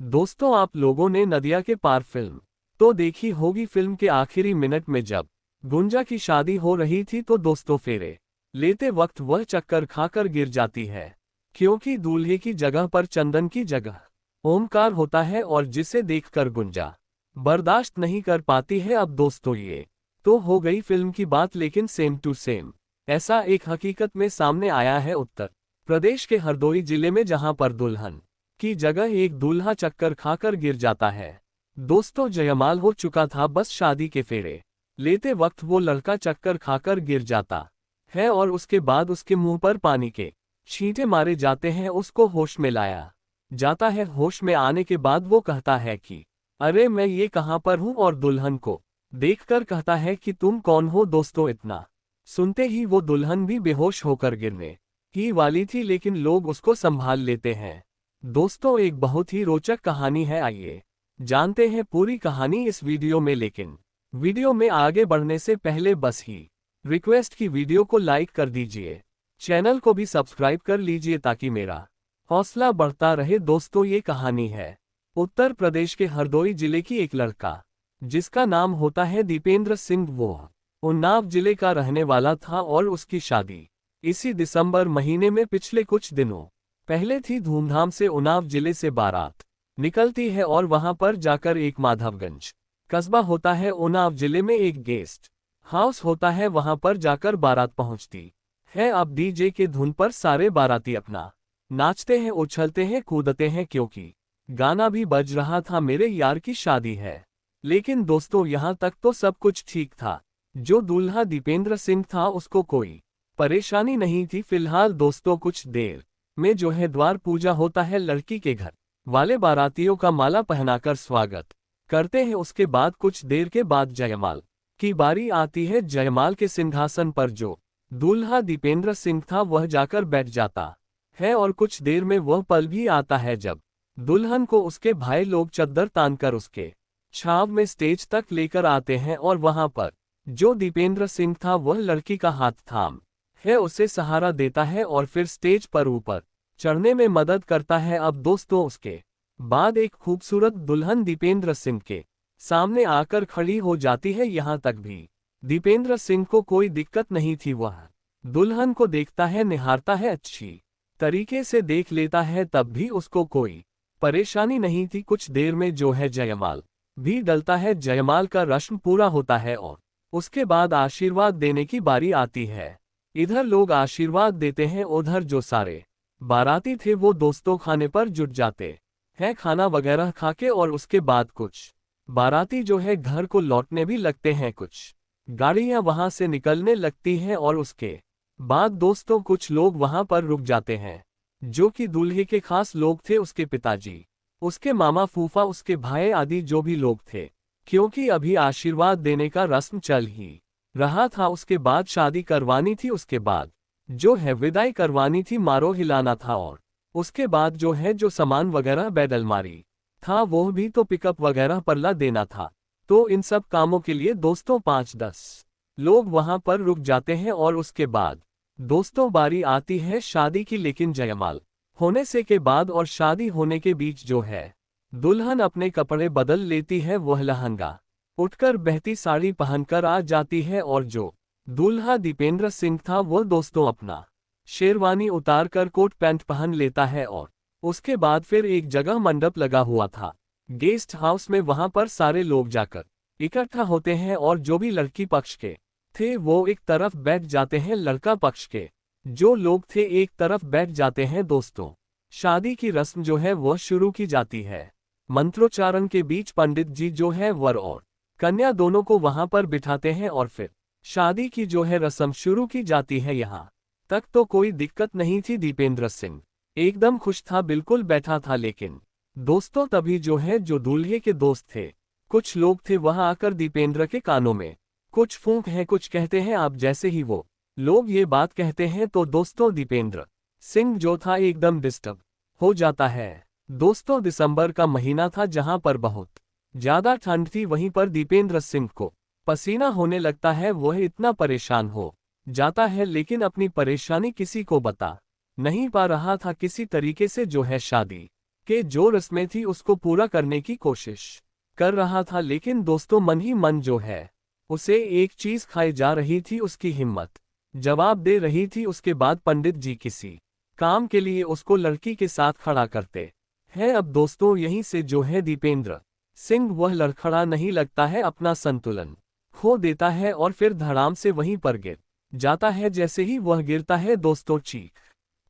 दोस्तों, आप लोगों ने नदिया के पार फिल्म तो देखी होगी। फिल्म के आखिरी मिनट में जब गुंजा की शादी हो रही थी तो दोस्तों फेरे लेते वक्त वह चक्कर खाकर गिर जाती है, क्योंकि दूल्हे की जगह पर चंदन की जगह ओमकार होता है और जिसे देखकर गुंजा बर्दाश्त नहीं कर पाती है। अब दोस्तों, ये तो हो गई फिल्म की बात, लेकिन सेम टू सेम ऐसा एक हकीकत में सामने आया है उत्तर प्रदेश के हरदोई जिले में, जहां पर दुल्हन की जगह एक दूल्हा चक्कर खाकर गिर जाता है। दोस्तों, जयमाल हो चुका था, बस शादी के फेरे लेते वक्त वो लड़का चक्कर खाकर गिर जाता है और उसके बाद उसके मुंह पर पानी के छींटे मारे जाते हैं। उसको होश में लाया जाता है। होश में आने के बाद वो कहता है कि अरे मैं ये कहां पर हूं, और दुल्हन को देखकर कहता है कि तुम कौन हो। दोस्तों, इतना सुनते ही वो दुल्हन भी बेहोश होकर गिरने ही वाली थी, लेकिन लोग उसको संभाल लेते हैं। दोस्तों, एक बहुत ही रोचक कहानी है, आइए जानते हैं पूरी कहानी इस वीडियो में। लेकिन वीडियो में आगे बढ़ने से पहले बस ही रिक्वेस्ट की वीडियो को लाइक कर दीजिए, चैनल को भी सब्सक्राइब कर लीजिए ताकि मेरा हौसला बढ़ता रहे। दोस्तों, ये कहानी है उत्तर प्रदेश के हरदोई जिले की एक लड़का जिसका नाम होता है दीपेंद्र सिंह। वो उन्नाव जिले का रहने वाला था और उसकी शादी इसी दिसंबर महीने में पिछले कुछ दिनों पहले थी। धूमधाम से उन्नाव जिले से बारात निकलती है और वहां पर जाकर एक माधवगंज कस्बा होता है, उन्नाव जिले में एक गेस्ट हाउस होता है, वहां पर जाकर बारात पहुंचती है। अब डीजे के धुन पर सारे बाराती अपना नाचते हैं, उछलते हैं, कूदते हैं, क्योंकि गाना भी बज रहा था, मेरे यार की शादी है। लेकिन दोस्तों, यहां तक तो सब कुछ ठीक था। जो दूल्हा दीपेंद्र सिंह था उसको कोई परेशानी नहीं थी। फिलहाल दोस्तों, कुछ देर में जो है द्वार पूजा होता है। लड़की के घर वाले बारातियों का माला पहनाकर स्वागत करते हैं। उसके बाद कुछ देर के बाद जयमाल की बारी आती है। जयमाल के सिंहासन पर जो दूल्हा दीपेंद्र सिंह था वह जाकर बैठ जाता है और कुछ देर में वह पल भी आता है जब दुल्हन को उसके भाई लोग चद्दर तानकर उसके छाव में स्टेज तक लेकर आते हैं और वहां पर जो दीपेंद्र सिंह था वह लड़की का हाथ थाम है, उसे सहारा देता है और फिर स्टेज पर ऊपर चढ़ने में मदद करता है। अब दोस्तों, उसके बाद एक खूबसूरत दुल्हन दीपेंद्र सिंह के सामने आकर खड़ी हो जाती है। यहां तक भी दीपेंद्र सिंह को कोई दिक्कत नहीं थी। वह दुल्हन को देखता है, निहारता है, अच्छी तरीके से देख लेता है, तब भी उसको कोई परेशानी नहीं थी। कुछ देर में जो है जयमाल भी डलता है। जयमाल का रस्म पूरा होता है और उसके बाद आशीर्वाद देने की बारी आती है। इधर लोग आशीर्वाद देते हैं, उधर जो सारे बाराती थे वो दोस्तों खाने पर जुट जाते हैं। खाना वगैरह खा के और उसके बाद कुछ बाराती जो है घर को लौटने भी लगते हैं। कुछ गाड़ियां वहां से निकलने लगती हैं और उसके बाद दोस्तों कुछ लोग वहां पर रुक जाते हैं, जो कि दूल्हे के खास लोग थे, उसके पिताजी, उसके मामा, फूफा, उसके भाई आदि जो भी लोग थे, क्योंकि अभी आशीर्वाद देने का रस्म चल ही रहा था। उसके बाद शादी करवानी थी, उसके बाद जो है विदाई करवानी थी, मारो हिलाना था, और उसके बाद जो है जो सामान वगैरह बेड अलमारी था वो भी तो पिकअप वगैरह परला देना था। तो इन सब कामों के लिए दोस्तों 5-10 लोग वहां पर रुक जाते हैं और उसके बाद दोस्तों बारी आती है शादी की। लेकिन जयमाल होने से के बाद और शादी होने के बीच जो है दुल्हन अपने कपड़े बदल लेती है। वह लहंगा उठकर बहती साड़ी पहनकर आ जाती है और जो दूल्हा दीपेंद्र सिंह था वह दोस्तों अपना शेरवानी उतारकर कोट पैंट पहन लेता है और उसके बाद फिर एक जगह मंडप लगा हुआ था गेस्ट हाउस में, वहां पर सारे लोग जाकर इकट्ठा होते हैं और जो भी लड़की पक्ष के थे वो एक तरफ बैठ जाते हैं, लड़का पक्ष के जो लोग थे एक तरफ बैठ जाते हैं। दोस्तों, शादी की रस्म जो है वह शुरू की जाती है। मंत्रोच्चारण के बीच पंडित जी जो है वर और कन्या दोनों को वहां पर बिठाते हैं और फिर शादी की जो है रस्म शुरू की जाती है। यहाँ तक तो कोई दिक्कत नहीं थी, दीपेंद्र सिंह एकदम खुश था, बिल्कुल बैठा था। लेकिन दोस्तों तभी जो है जो दूल्हे के दोस्त थे, कुछ लोग थे, वहां आकर दीपेंद्र के कानों में कुछ फूंक है, कुछ कहते हैं। आप जैसे ही वो लोग ये बात कहते हैं तो दोस्तों दीपेंद्र सिंह जो था एकदम डिस्टर्ब हो जाता है। दोस्तों, दिसंबर का महीना था जहां पर बहुत ज्यादा ठंड थी, वहीं पर दीपेंद्र सिंह को पसीना होने लगता है। वह इतना परेशान हो जाता है, लेकिन अपनी परेशानी किसी को बता नहीं पा रहा था। किसी तरीके से जो है शादी के जो रस्में थी उसको पूरा करने की कोशिश कर रहा था, लेकिन दोस्तों मन ही मन जो है उसे एक चीज खाई जा रही थी, उसकी हिम्मत जवाब दे रही थी। उसके बाद पंडित जी किसी काम के लिए उसको लड़की के साथ खड़ा करते हैं। अब दोस्तों यहीं से जो है दीपेंद्र सिंह वह लड़खड़ा नहीं लगता है, अपना संतुलन खो देता है और फिर धड़ाम से वहीं पर गिर जाता है। जैसे ही वह गिरता है दोस्तों चीख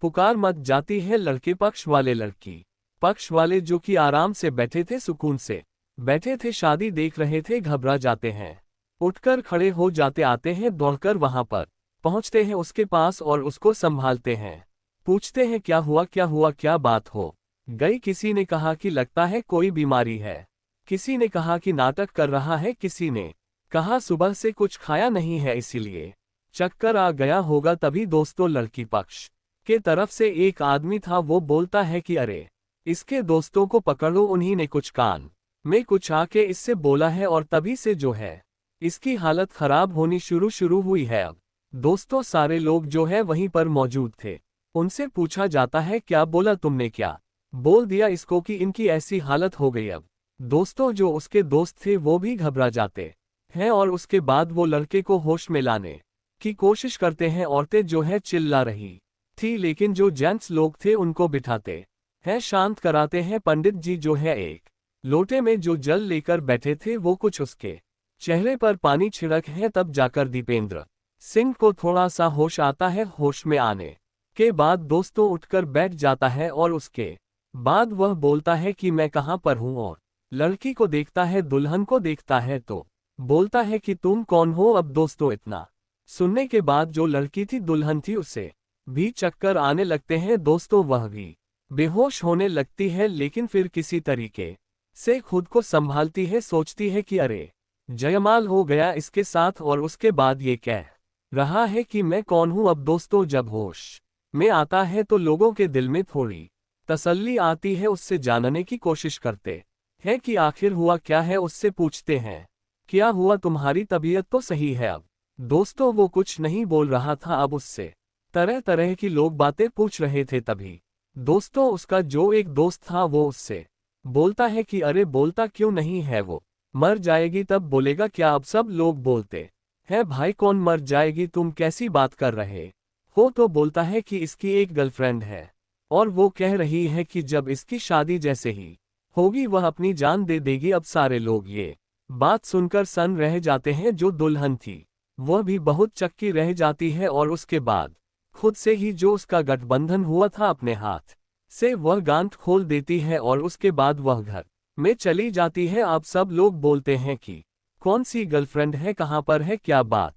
पुकार मच जाती है। लड़के पक्ष वाले लड़की पक्ष वाले जो कि आराम से बैठे थे, सुकून से बैठे थे, शादी देख रहे थे, घबरा जाते हैं, उठकर खड़े हो जाते, आते हैं दौड़कर वहां पर पहुंचते हैं उसके पास और उसको संभालते हैं। पूछते हैं क्या हुआ क्या हुआ, क्या बात हो गई। किसी ने कहा कि लगता है कोई बीमारी है, किसी ने कहा कि नाटक कर रहा है, किसी ने कहा सुबह से कुछ खाया नहीं है इसीलिए चक्कर आ गया होगा। तभी दोस्तों लड़की पक्ष के तरफ से एक आदमी था, वो बोलता है कि अरे इसके दोस्तों को पकड़ो, उन्हीं ने कुछ कान में कुछ आके इससे बोला है और तभी से जो है इसकी हालत खराब होनी शुरू हुई है। अब दोस्तों सारे लोग जो है वहीं पर मौजूद थे, उनसे पूछा जाता है क्या बोला तुमने, क्या बोल दिया इसको कि इनकी ऐसी हालत हो गई। अब दोस्तों जो उसके दोस्त थे वो भी घबरा जाते हैं और उसके बाद वो लड़के को होश में लाने की कोशिश करते हैं। औरतें जो है चिल्ला रही थी, लेकिन जो जेंट्स लोग थे उनको बिठाते हैं, शांत कराते हैं। पंडित जी जो है एक लोटे में जो जल लेकर बैठे थे, वो कुछ उसके चेहरे पर पानी छिड़क है। तब जाकर दीपेंद्र सिंह को थोड़ा सा होश आता है। होश में आने के बाद दोस्तों उठकर बैठ जाता है और उसके बाद वह बोलता है कि मैं कहाँ पर हूँ, और लड़की को देखता है, दुल्हन को देखता है तो बोलता है कि तुम कौन हो। अब दोस्तों इतना सुनने के बाद जो लड़की थी, दुल्हन थी, उसे भी चक्कर आने लगते हैं। दोस्तों वह भी बेहोश होने लगती है, लेकिन फिर किसी तरीके से खुद को संभालती है, सोचती है कि अरे जयमाल हो गया इसके साथ, और उसके बाद ये कह रहा है कि मैं कौन हूं। अब दोस्तों जब होश में आता है तो लोगों के दिल में थोड़ी तसल्ली आती है, उससे जानने की कोशिश करते हैं कि आखिर हुआ क्या है। उससे पूछते हैं क्या हुआ, तुम्हारी तबीयत तो सही है। अब दोस्तों वो कुछ नहीं बोल रहा था, अब उससे तरह तरह की लोग बातें पूछ रहे थे। तभी दोस्तों उसका जो एक दोस्त था वो उससे बोलता है कि अरे बोलता क्यों नहीं है, वो मर जाएगी तब बोलेगा क्या। अब सब लोग बोलते हैं भाई कौन मर जाएगी, तुम कैसी बात कर रहे हो। तो बोलता है कि इसकी एक गर्लफ्रेंड है और वो कह रही है कि जब इसकी शादी जैसे ही होगी वह अपनी जान दे देगी। अब सारे लोग ये बात सुनकर सन रह जाते हैं। जो दुल्हन थी वह भी बहुत चक्की रह जाती है और उसके बाद खुद से ही जो उसका गठबंधन हुआ था अपने हाथ से वह गांठ खोल देती है और उसके बाद वह घर में चली जाती है। अब सब लोग बोलते हैं कि कौन सी गर्लफ्रेंड है, कहाँ पर है, क्या बात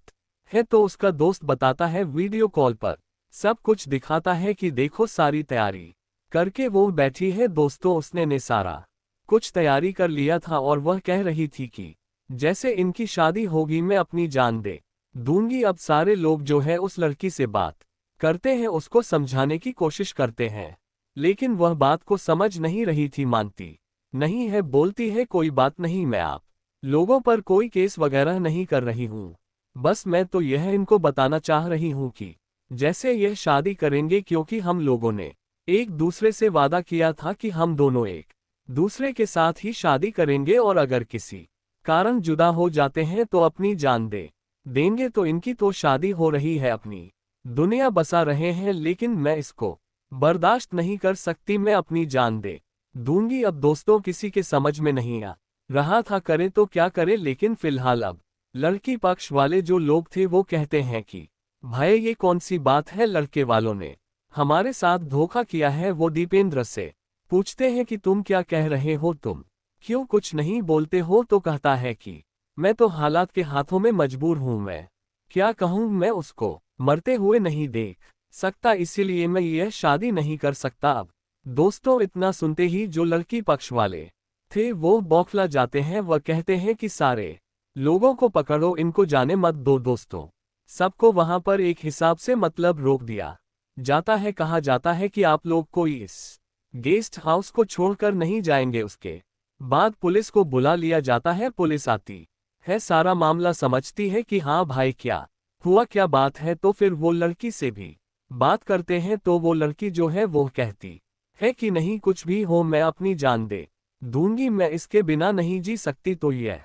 है। तो उसका दोस्त बताता है, वीडियो कॉल पर सब कुछ दिखाता है कि देखो सारी तैयारी करके वो बैठी है। दोस्तों उसने ने सारा कुछ तैयारी कर लिया था और वह कह रही थी कि जैसे इनकी शादी होगी मैं अपनी जान दे दूंगी। अब सारे लोग जो है उस लड़की से बात करते हैं, उसको समझाने की कोशिश करते हैं, लेकिन वह बात को समझ नहीं रही थी, मानती नहीं है, बोलती है कोई बात नहीं, मैं आप लोगों पर कोई केस वगैरह नहीं कर रही हूँ, बस मैं तो यह इनको बताना चाह रही हूँ कि जैसे यह शादी करेंगे, क्योंकि हम लोगों ने एक दूसरे से वादा किया था कि हम दोनों एक दूसरे के साथ ही शादी करेंगे, और अगर किसी कारण जुदा हो जाते हैं तो अपनी जान दे देंगे। तो इनकी तो शादी हो रही है, अपनी दुनिया बसा रहे हैं, लेकिन मैं इसको बर्दाश्त नहीं कर सकती, मैं अपनी जान दे दूंगी। अब दोस्तों किसी के समझ में नहीं आ रहा था करे तो क्या करे, लेकिन फिलहाल अब लड़की पक्ष वाले जो लोग थे वो कहते हैं कि भाई ये कौन सी बात है, लड़के वालों ने हमारे साथ धोखा किया है। वो दीपेंद्र से पूछते हैं कि तुम क्या कह रहे हो, तुम क्यों कुछ नहीं बोलते हो। तो कहता है कि मैं तो हालात के हाथों में मजबूर हूं, मैं क्या कहूं, मैं उसको मरते हुए नहीं देख सकता, इसीलिए मैं यह शादी नहीं कर सकता। अब दोस्तों इतना सुनते ही जो लड़की पक्ष वाले थे वो बौखला जाते हैं, वह कहते हैं कि सारे लोगों को पकड़ो, इनको जाने मत दो। दोस्तों सबको वहां पर एक हिसाब से मतलब रोक दिया जाता है। कहा जाता है कि आप लोग कोई इस गेस्ट हाउस को छोड़कर नहीं जाएंगे। उसके बाद पुलिस को बुला लिया जाता है, पुलिस आती है, सारा मामला समझती है कि हाँ भाई क्या हुआ, क्या बात है। तो फिर वो लड़की से भी बात करते हैं, तो वो लड़की जो है वो कहती है कि नहीं, कुछ भी हो मैं अपनी जान दे दूंगी, मैं इसके बिना नहीं जी सकती। तो यह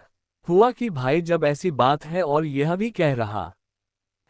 हुआ कि भाई जब ऐसी बात है और यह भी कह रहा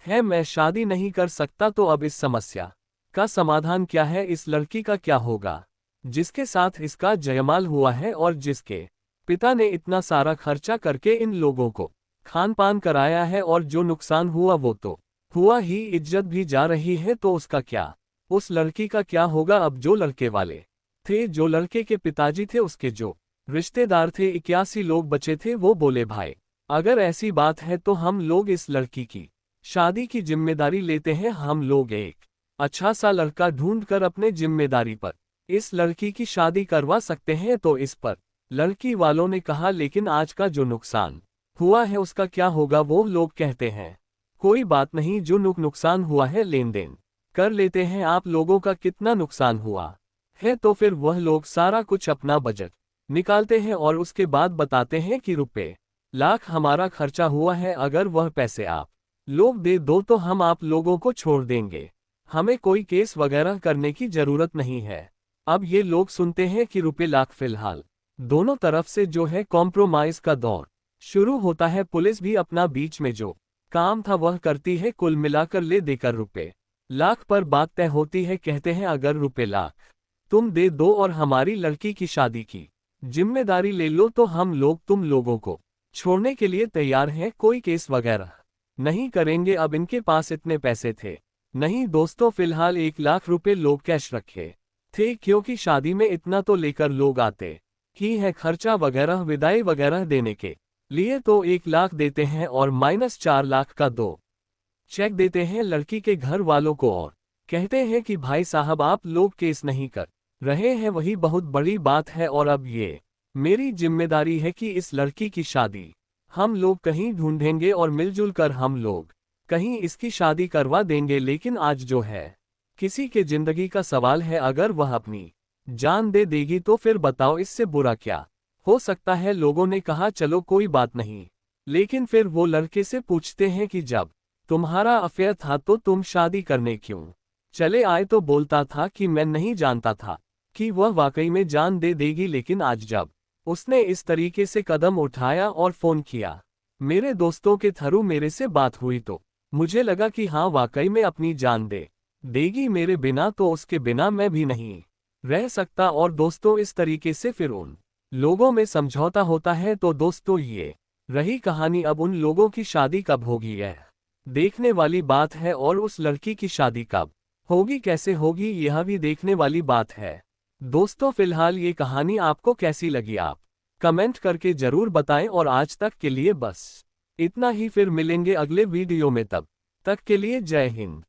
है मैं शादी नहीं कर सकता, तो अब इस समस्या का समाधान क्या है? इस लड़की का क्या होगा जिसके साथ इसका जयमाल हुआ है और जिसके पिता ने इतना सारा खर्चा करके इन लोगों को खान पान कराया है, और जो नुकसान हुआ वो तो हुआ ही, इज्जत भी जा रही है। तो उसका क्या, उस लड़की का क्या होगा? अब जो लड़के वाले थे, जो लड़के के पिताजी थे, उसके जो रिश्तेदार थे, 81 लोग बचे थे, वो बोले भाई अगर ऐसी बात है तो हम लोग इस लड़की की शादी की जिम्मेदारी लेते हैं। हम लोग एक अच्छा सा लड़का ढूंढकर अपने जिम्मेदारी पर इस लड़की की शादी करवा सकते हैं। तो इस पर लड़की वालों ने कहा लेकिन आज का जो नुकसान हुआ है उसका क्या होगा? वो लोग कहते हैं कोई बात नहीं, जो नुकसान हुआ है लेन देन कर लेते हैं। आप लोगों का कितना नुकसान हुआ है? तो फिर वह लोग सारा कुछ अपना बजट निकालते हैं और उसके बाद बताते हैं कि रुपए लाख हमारा खर्चा हुआ है, अगर वह पैसे आप लोग दे दो तो हम आप लोगों को छोड़ देंगे, हमें कोई केस वगैरह करने की जरूरत नहीं है। अब ये लोग सुनते हैं कि रुपए लाख। फिलहाल दोनों तरफ से जो है कॉम्प्रोमाइज का दौर शुरू होता है। पुलिस भी अपना बीच में जो काम था वह करती है, कुल मिलाकर ले देकर रुपए लाख पर बात तय होती है। कहते हैं अगर रुपए लाख तुम दे दो और हमारी लड़की की शादी की जिम्मेदारी ले लो तो हम लोग तुम लोगों को छोड़ने के लिए तैयार हैं, कोई केस वगैरह नहीं करेंगे। अब इनके पास इतने पैसे थे नहीं दोस्तों, फिलहाल 1 लाख रुपए लोग कैश रखे थे, क्योंकि शादी में इतना तो लेकर लोग आते ही है, खर्चा वगैरह विदाई वगैरह देने के लिए। तो 1 लाख देते हैं और -4 लाख का 2 चेक देते हैं लड़की के घर वालों को और कहते हैं कि भाई साहब आप लोग केस नहीं कर रहे हैं, वही बहुत बड़ी बात है। और अब ये मेरी जिम्मेदारी है कि इस लड़की की शादी हम लोग कहीं ढूंढेंगे और मिलजुल कर हम लोग कहीं इसकी शादी करवा देंगे। लेकिन आज जो है किसी के जिंदगी का सवाल है, अगर वह अपनी जान दे देगी तो फिर बताओ इससे बुरा क्या हो सकता है? लोगों ने कहा चलो कोई बात नहीं, लेकिन फिर वो लड़के से पूछते हैं कि जब तुम्हारा अफेयर था तो तुम शादी करने क्यों चले आए? तो बोलता था कि मैं नहीं जानता था कि वह वाकई में जान दे देगी, लेकिन आज जब उसने इस तरीके से कदम उठाया और फोन किया मेरे दोस्तों के थ्रू मेरे से बात हुई, तो मुझे लगा कि हाँ वाकई में अपनी जान दे देगी मेरे बिना, तो उसके बिना मैं भी नहीं रह सकता। और दोस्तों इस तरीके से फिर उन लोगों में समझौता होता है। तो दोस्तों ये रही कहानी। अब उन लोगों की शादी कब होगी यह देखने वाली बात है, और उस लड़की की शादी कब होगी, कैसे होगी, यह भी देखने वाली बात है। दोस्तों फिलहाल ये कहानी आपको कैसी लगी आप कमेंट करके जरूर बताएं, और आज तक के लिए बस इतना ही। फिर मिलेंगे अगले वीडियो में, तब तक के लिए जय हिंद।